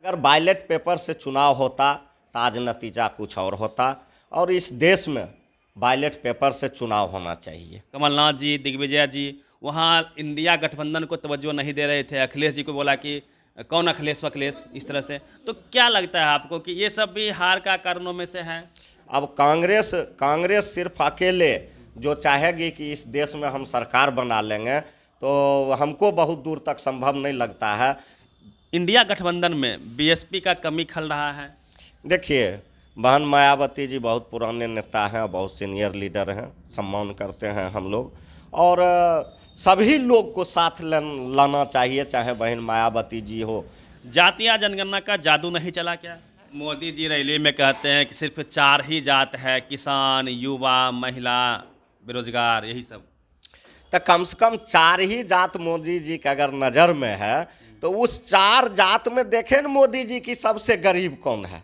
अगर ballot paper से चुनाव होता तो आज नतीजा कुछ और होता। और इस देश में बैलेट पेपर से चुनाव होना चाहिए। कमलनाथ जी, दिग्विजय जी वहाँ इंडिया गठबंधन को तवज्जो नहीं दे रहे थे, अखिलेश जी को बोला कि कौन अखिलेश वखिलेश इस तरह से। तो क्या लगता है आपको कि ये सब भी हार का कारणों में से है? अब कांग्रेस सिर्फ अकेले जो चाहेगी कि इस देश में हम सरकार बना लेंगे, तो हमको बहुत दूर तक संभव नहीं लगता है। इंडिया गठबंधन में बीएसपी का कमी खल रहा है। देखिए, बहन मायावती जी बहुत पुराने नेता हैं, बहुत सीनियर लीडर हैं, सम्मान करते हैं हम लोग। और सभी लोग को साथ लाना चाहिए, चाहे बहन मायावती जी हो। जातीय जनगणना का जादू नहीं चला क्या? मोदी जी रैली में कहते हैं कि सिर्फ 4 ही जात है, किसान, युवा, महिला, बेरोजगार, यही सब। तो कम से कम 4 ही जात मोदी जी के अगर नज़र में है, तो उस 4 जात में देखें न मोदी जी की सबसे गरीब कौन है।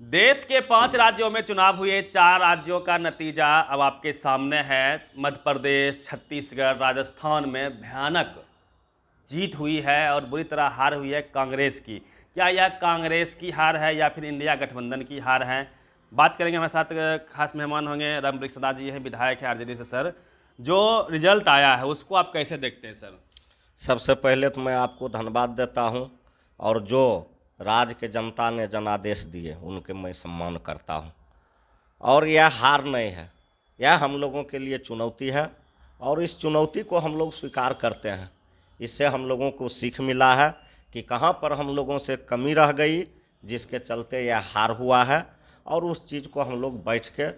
देश के 5 राज्यों में चुनाव हुए, 4 राज्यों का नतीजा अब आपके सामने है। मध्य प्रदेश, छत्तीसगढ़, राजस्थान में भयानक जीत हुई है और बुरी तरह हार हुई है कांग्रेस की। क्या यह कांग्रेस की हार है या फिर इंडिया गठबंधन की हार है? बात करेंगे। हमारे साथ खास मेहमान होंगे, रमवृक्ष सदा जी हैं, विधायक है आरजेडी से। सर, जो रिजल्ट आया है उसको आप कैसे देखते हैं सर? सबसे पहले तो मैं आपको धन्यवाद देता हूं, और जो राज्य के जनता ने जनादेश दिए उनके मैं सम्मान करता हूं। और यह हार नहीं है, यह हम लोगों के लिए चुनौती है, और इस चुनौती को हम लोग स्वीकार करते हैं। इससे हम लोगों को सीख मिला है कि कहाँ पर हम लोगों से कमी रह गई, जिसके चलते यह हार हुआ है। और उस चीज़ को हम लोग बैठ के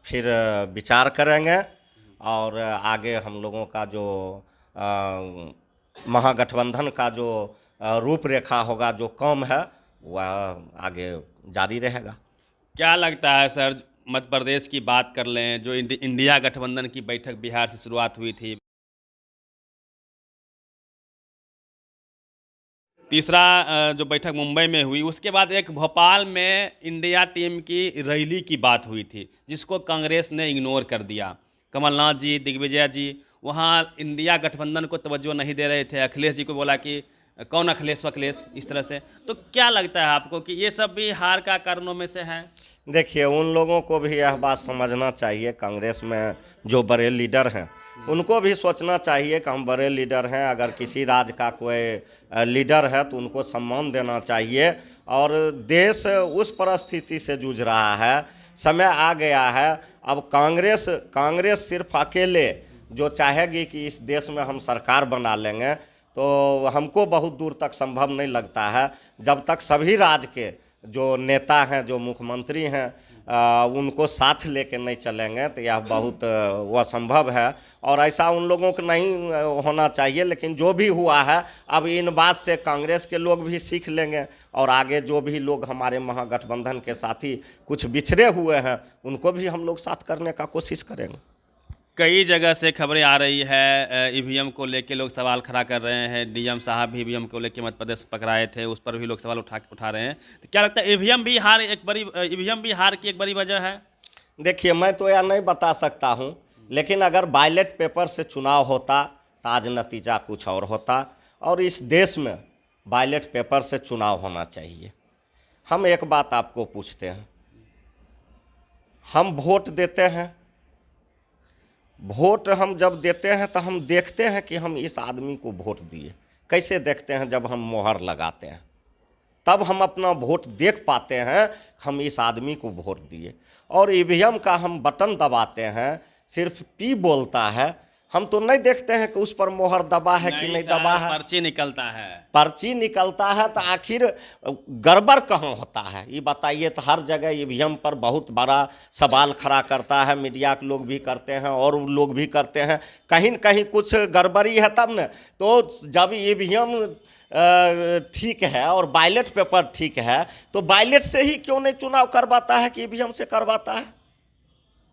फिर विचार करेंगे, और आगे हम लोगों का जो महागठबंधन का जो रूपरेखा होगा, जो काम है, वह आगे जारी रहेगा। क्या लगता है सर, मध्य प्रदेश की बात कर लें, जो इंडिया गठबंधन की बैठक बिहार से शुरुआत हुई थी, तीसरा जो बैठक मुंबई में हुई, उसके बाद एक भोपाल में इंडिया टीम की रैली की बात हुई थी, जिसको कांग्रेस ने इग्नोर कर दिया। कमलनाथ जी, दिग्विजय जी वहाँ इंडिया गठबंधन को तवज्जो नहीं दे रहे थे, अखिलेश जी को बोला कि कौन अखिलेश वखिलेश इस तरह से। तो क्या लगता है आपको कि ये सब भी हार का कारणों में से है? देखिए, उन लोगों को भी यह बात समझना चाहिए, कांग्रेस में जो बड़े लीडर हैं उनको भी सोचना चाहिए कि हम बड़े लीडर हैं। अगर किसी राज्य का कोई लीडर है तो उनको सम्मान देना चाहिए। और देश उस परिस्थिति से जूझ रहा है, समय आ गया है। अब कांग्रेस सिर्फ अकेले जो चाहेगी कि इस देश में हम सरकार बना लेंगे, तो हमको बहुत दूर तक संभव नहीं लगता है। जब तक सभी राज्य के जो नेता हैं, जो मुख्यमंत्री हैं, उनको साथ लेके नहीं चलेंगे, तो यह बहुत असंभव है। और ऐसा उन लोगों को नहीं होना चाहिए। लेकिन जो भी हुआ है, अब इन बात से कांग्रेस के लोग भी सीख लेंगे, और आगे जो भी लोग हमारे महागठबंधन के साथी कुछ बिछड़े हुए हैं, उनको भी हम लोग साथ करने का कोशिश करेंगे। कई जगह से खबरें आ रही है, ईवीएम को लेके लोग सवाल खड़ा कर रहे हैं। डीएम साहब भी ईवीएम को लेके मध्य प्रदेश पकड़ाए थे, उस पर भी लोग सवाल उठा रहे हैं। तो क्या लगता है ईवीएम भी हार की एक बड़ी वजह है? देखिए, मैं तो यह नहीं बता सकता हूं, लेकिन अगर बैलेट पेपर से चुनाव होता तो आज नतीजा कुछ और होता। और इस देश में बैलेट पेपर से चुनाव होना चाहिए। हम एक बात आपको पूछते हैं, हम वोट देते हैं, वोट हम जब देते हैं तो हम देखते हैं कि हम इस आदमी को वोट दिए। कैसे देखते हैं? जब हम मोहर लगाते हैं, तब हम अपना वोट देख पाते हैं हम इस आदमी को वोट दिए। और ईवीएम का हम बटन दबाते हैं, सिर्फ पी बोलता है, हम तो नहीं देखते हैं कि उस पर मोहर दबा है कि नहीं दबा है। पर्ची निकलता है, पर्ची निकलता है, तो आखिर गड़बड़ कहाँ होता है ये बताइए। तो हर जगह ईवीएम पर बहुत बड़ा सवाल खड़ा करता है, मीडिया के लोग भी करते हैं और लोग भी करते हैं। कहीं न कहीं कुछ गड़बड़ी है तब न। तो जब ईवीएम ठीक है और बैलेट पेपर ठीक है, तो बैलेट से ही क्यों नहीं चुनाव करवाता है कि ईवीएम से करवाता है?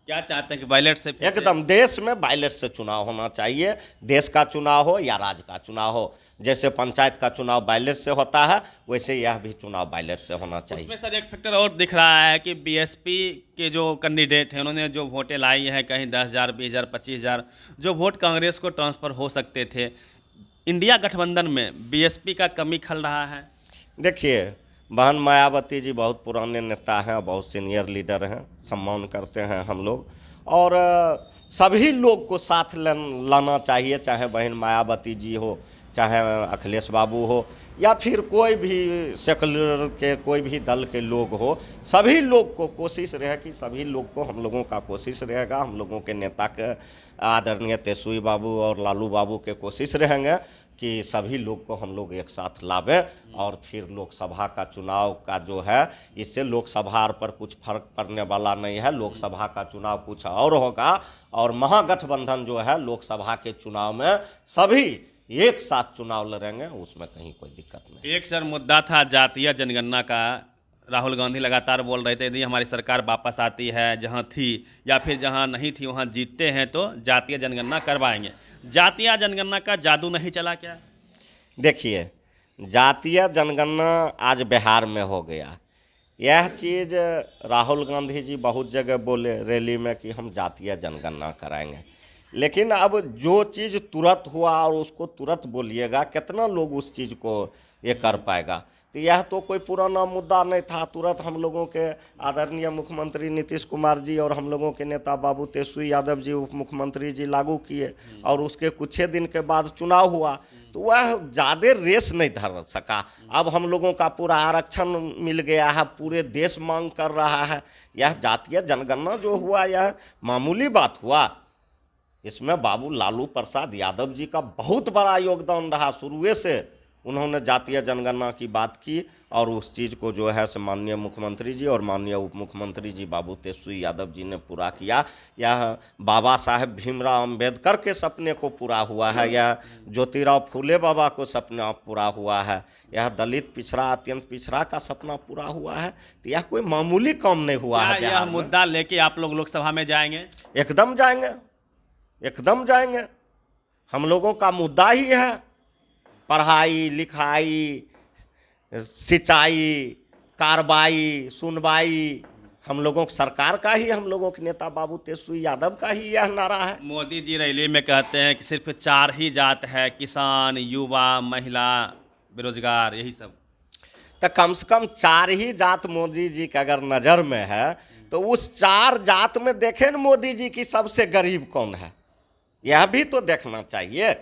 क्या चाहते हैं कि बैलेट से? एकदम देश में बैलेट से चुनाव होना चाहिए। देश का चुनाव हो या राज्य का चुनाव हो, जैसे पंचायत का चुनाव बैलेट से होता है, वैसे यह भी चुनाव बैलेट से होना चाहिए। उसमें सर एक फैक्टर और दिख रहा है कि बीएसपी के जो कैंडिडेट हैं, उन्होंने जो वोटें लाई हैं, कहीं 10,000, 20,000, 25,000 जो वोट कांग्रेस को ट्रांसफ़र हो सकते थे, इंडिया गठबंधन में बीएसपी का कमी खल रहा है। देखिए, बहन मायावती जी बहुत पुराने नेता हैं, बहुत सीनियर लीडर हैं, सम्मान करते हैं हम लोग। और सभी लोग को साथ लाना चाहिए, चाहे बहन मायावती जी हो, चाहे अखिलेश बाबू हो, या फिर कोई भी सेकुलर के कोई भी दल के लोग हो। सभी लोग को कोशिश रहे कि सभी लोग को, हम लोगों का कोशिश रहेगा, हम लोगों के नेता के आदरणीय तेजस्वी बाबू और लालू बाबू के कोशिश रहेंगे कि सभी लोग को हम लोग एक साथ लावें। और फिर लोकसभा का चुनाव का जो है, इससे लोकसभा पर कुछ फर्क पड़ने वाला नहीं है। लोकसभा का चुनाव कुछ और होगा, और महागठबंधन जो है लोकसभा के चुनाव में सभी एक साथ चुनाव लड़ेंगे, उसमें कहीं कोई दिक्कत नहीं। एक सर मुद्दा था जातीय जनगणना का। राहुल गांधी लगातार बोल रहे थे यदि हमारी सरकार वापस आती है, जहां थी या फिर जहां नहीं थी वहां जीतते हैं तो जातीय जनगणना करवाएंगे। जातीय जनगणना का जादू नहीं चला क्या? देखिए, जातीय जनगणना आज बिहार में हो गया। यह चीज़ राहुल गांधी जी बहुत जगह बोले रैली में कि हम जातीय जनगणना कराएंगे, लेकिन अब जो चीज़ तुरंत हुआ और उसको तुरंत बोलिएगा, कितना लोग उस चीज़ को ये कर पाएगा? तो यह तो कोई पुराना मुद्दा नहीं था। तुरंत हम लोगों के आदरणीय मुख्यमंत्री नीतीश कुमार जी और हम लोगों के नेता बाबू तेजस्वी यादव जी उप मुख्यमंत्री जी लागू किए, और उसके कुछ ही दिन के बाद चुनाव हुआ। तो वह ज़्यादा रेस नहीं धर सका। अब हम लोगों का पूरा आरक्षण मिल गया है, पूरे देश मांग कर रहा है। यह जातीय जनगणना जो हुआ, यह मामूली बात हुआ। इसमें बाबू लालू प्रसाद यादव जी का बहुत बड़ा योगदान रहा। शुरुए से उन्होंने जातीय जनगणना की बात की, और उस चीज़ को जो है से माननीय मुख्यमंत्री जी और माननीय उप मुख्यमंत्री जी बाबू तेजस्वी यादव जी ने पूरा किया। यह बाबा साहेब भीमराव अम्बेडकर के सपने को पूरा हुआ है, यह ज्योतिराव फूले बाबा को सपना पूरा हुआ है, यह दलित पिछड़ा अत्यंत पिछड़ा का सपना पूरा हुआ है। तो यह कोई मामूली काम नहीं हुआ है। यह मुद्दा लेके आप लोग लोकसभा में जाएंगे? एकदम जाएंगे, एकदम जाएंगे। हम लोगों का मुद्दा ही है पढ़ाई लिखाई, सिंचाई, कार्रवाई, सुनवाई। हम लोगों की सरकार का ही, हम लोगों के नेता बाबू तेजस्वी यादव का ही यह नारा है। मोदी जी रैली में कहते हैं कि सिर्फ 4 ही जात है, किसान, युवा, महिला, बेरोजगार, यही सब। तो कम से कम 4 ही जात मोदी जी का अगर नज़र में है, तो उस 4 जात में देखें न मोदी जी की सबसे गरीब कौन है, यह भी तो देखना चाहिए।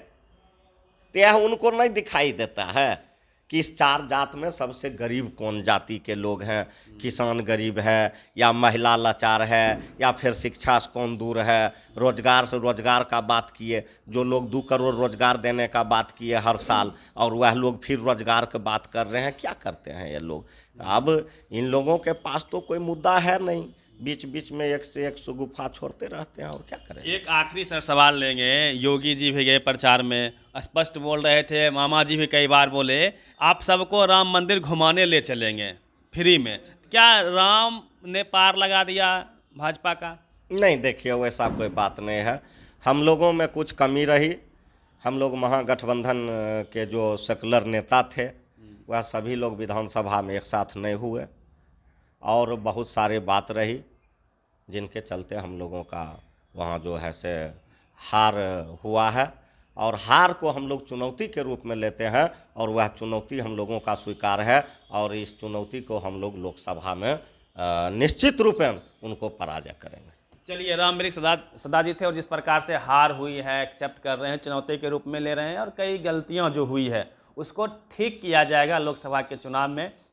तो यह उनको नहीं दिखाई देता है कि इस 4 जात में सबसे गरीब कौन जाति के लोग हैं। किसान गरीब है, या महिला लाचार है, या फिर शिक्षा से कौन दूर है। रोजगार से रोजगार का बात किए, जो लोग 2 करोड़ रोजगार देने का बात किए हर साल, और वह लोग फिर रोजगार की बात कर रहे हैं। क्या करते हैं ये लोग? अब इन लोगों के पास तो कोई मुद्दा है नहीं, बीच बीच में एक से एक गुफा छोड़ते रहते हैं, और क्या करें। एक आखिरी सर सवाल लेंगे। योगी जी भी गए प्रचार में, स्पष्ट बोल रहे थे, मामा जी भी कई बार बोले आप सबको राम मंदिर घुमाने ले चलेंगे फ्री में। क्या राम ने पार लगा दिया भाजपा का? नहीं, देखिए वैसा कोई बात नहीं है। हम लोगों में कुछ कमी रही। हम लोग महागठबंधन के जो सेकुलर नेता थे, वह सभी लोग विधानसभा में एक साथ नहीं हुए, और बहुत सारे बात रही जिनके चलते हम लोगों का वहाँ जो है से हार हुआ है। और हार को हम लोग चुनौती के रूप में लेते हैं, और वह चुनौती हम लोगों का स्वीकार है, और इस चुनौती को हम लोग लोकसभा में निश्चित रूप में उनको पराजय करेंगे। चलिए, रामवृक्ष सदा जी थे, और जिस प्रकार से हार हुई है एक्सेप्ट कर रहे हैं, चुनौती के रूप में ले रहे हैं, और कई गलतियां जो हुई है उसको ठीक किया जाएगा लोकसभा के चुनाव में।